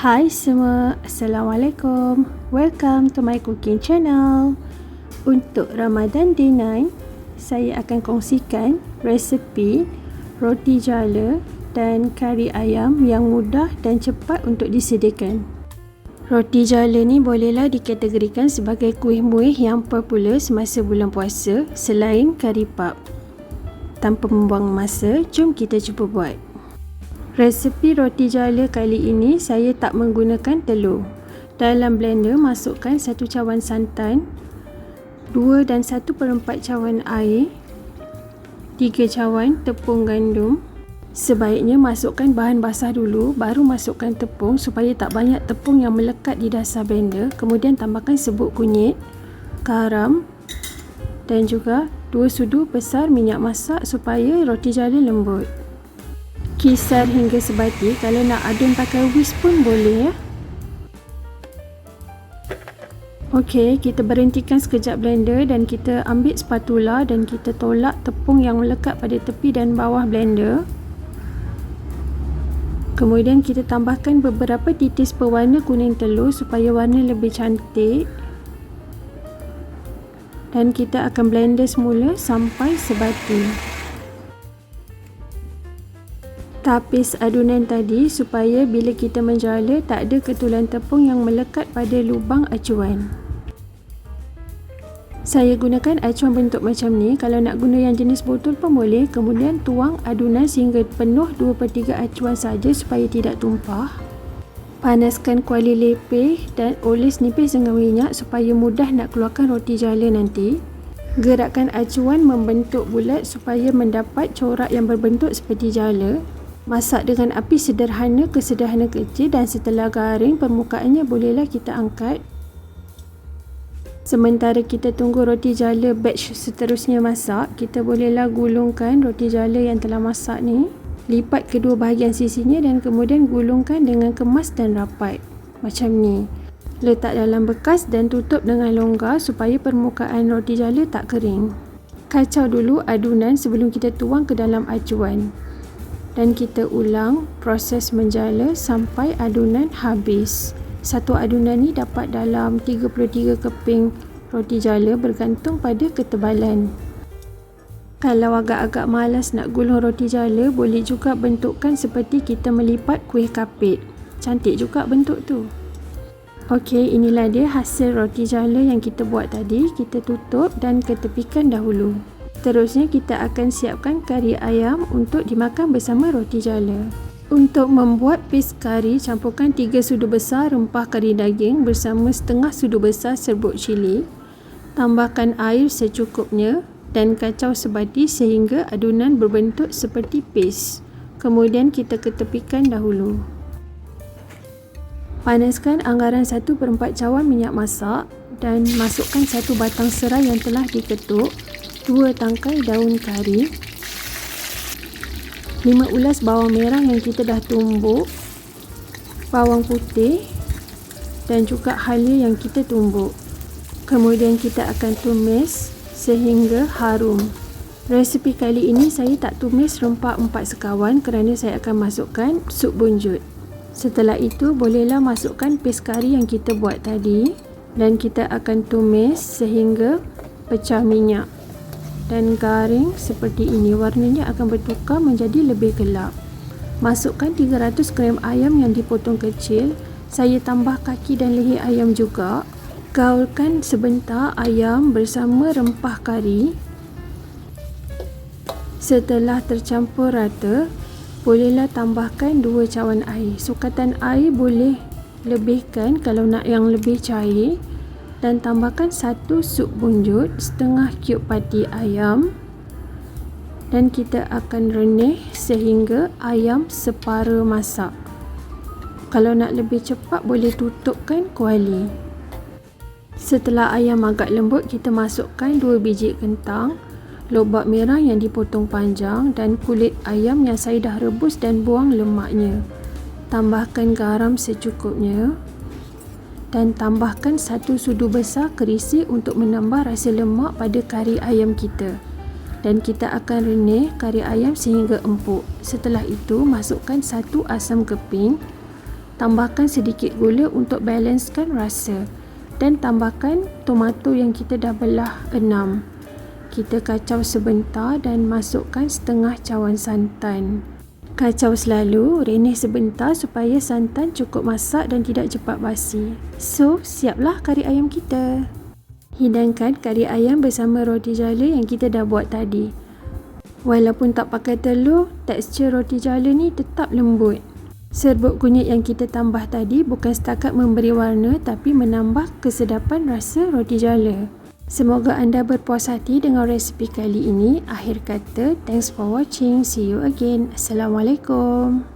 Hai semua, Assalamualaikum. Welcome to my cooking channel. Untuk Ramadan Day 9, saya akan kongsikan resepi roti jala dan kari ayam yang mudah dan cepat untuk disediakan. Roti jala ni bolehlah dikategorikan sebagai kuih muih yang popular semasa bulan puasa selain kari pap. Tanpa membuang masa, jom kita cuba buat. Resepi roti jala kali ini saya tak menggunakan telur. Dalam blender masukkan 1 cawan santan, 2 dan 1/4 cawan air, 3 cawan tepung gandum. Sebaiknya masukkan bahan basah dulu baru masukkan tepung supaya tak banyak tepung yang melekat di dasar blender. Kemudian tambahkan serbuk kunyit, garam dan juga 2 sudu besar minyak masak supaya roti jala lembut. Kisar hingga sebati, kalau nak adun pakai whisk pun boleh ya. Okey, kita berhentikan sekejap blender dan kita ambil spatula dan kita tolak tepung yang melekat pada tepi dan bawah blender. Kemudian kita tambahkan beberapa titis pewarna kuning telur supaya warna lebih cantik. Dan kita akan blender semula sampai sebati. Tapis adunan tadi supaya bila kita menjala tak ada ketulan tepung yang melekat pada lubang acuan. Saya gunakan acuan bentuk macam ni. Kalau nak guna yang jenis botol pun boleh. Kemudian tuang adunan sehingga penuh 2/3 acuan saja supaya tidak tumpah. Panaskan kuali lepeh dan oles nipis dengan minyak supaya mudah nak keluarkan roti jala nanti. Gerakkan acuan membentuk bulat supaya mendapat corak yang berbentuk seperti jala. Masak dengan api sederhana ke sederhana kecil dan setelah garing permukaannya bolehlah kita angkat. Sementara kita tunggu roti jala batch seterusnya masak, kita bolehlah gulungkan roti jala yang telah masak ni. Lipat kedua bahagian sisinya dan kemudian gulungkan dengan kemas dan rapat. Macam ni. Letak dalam bekas dan tutup dengan longgar supaya permukaan roti jala tak kering. Kacau dulu adunan sebelum kita tuang ke dalam acuan. Dan kita ulang proses menjala sampai adunan habis. Satu adunan ni dapat dalam 33 keping roti jala bergantung pada ketebalan. Kalau agak-agak malas nak gulung roti jala, boleh juga bentukkan seperti kita melipat kuih kapit. Cantik juga bentuk tu. Okey, inilah dia hasil roti jala yang kita buat tadi. Kita tutup dan ketepikan dahulu. Seterusnya kita akan siapkan kari ayam untuk dimakan bersama roti jala. Untuk membuat paste kari, campurkan 3 sudu besar rempah kari daging bersama setengah sudu besar serbuk cili. Tambahkan air secukupnya dan kacau sebati sehingga adunan berbentuk seperti paste. Kemudian kita ketepikan dahulu. Panaskan anggaran 1/4 cawan minyak masak dan masukkan 1 batang serai yang telah diketuk, 2 tangkai daun kari, 5 ulas bawang merah yang kita dah tumbuk, bawang putih dan juga halia yang kita tumbuk. Kemudian kita akan tumis sehingga harum. Resepi kali ini saya tak tumis rempah 4 sekawan kerana saya akan masukkan sup bunjut. Setelah itu bolehlah masukkan paste kari yang kita buat tadi dan kita akan tumis sehingga pecah minyak. Dan garing seperti ini, warnanya akan bertukar menjadi lebih gelap. Masukkan 300 gram ayam yang dipotong kecil. Saya tambah kaki dan leher ayam juga. Gaulkan sebentar ayam bersama rempah kari. Setelah tercampur rata, bolehlah tambahkan 2 cawan air. Sukatan air boleh lebihkan kalau nak yang lebih cair. Dan tambahkan 1 sup bunjut, setengah cube pati ayam dan kita akan renih sehingga ayam separa masak. Kalau nak lebih cepat boleh tutupkan kuali. Setelah ayam agak lembut, kita masukkan 2 biji kentang, lobak merah yang dipotong panjang dan kulit ayam yang saya dah rebus dan buang lemaknya. Tambahkan garam secukupnya. Dan tambahkan 1 sudu besar kerisi untuk menambah rasa lemak pada kari ayam kita. Dan kita akan renih kari ayam sehingga empuk. Setelah itu masukkan 1 asam keping, Tambahkan sedikit gula untuk balancekan rasa. Dan tambahkan tomato yang kita dah belah 6. Kita kacau sebentar dan masukkan setengah cawan santan. Kacau selalu, renih sebentar supaya santan cukup masak dan tidak cepat basi. So, siaplah kari ayam kita. Hidangkan kari ayam bersama roti jala yang kita dah buat tadi. Walaupun tak pakai telur, tekstur roti jala ni tetap lembut. Serbuk kunyit yang kita tambah tadi bukan setakat memberi warna tapi menambah kesedapan rasa roti jala. Semoga anda berpuas hati dengan resipi kali ini. Akhir kata, thanks for watching. See you again. Assalamualaikum.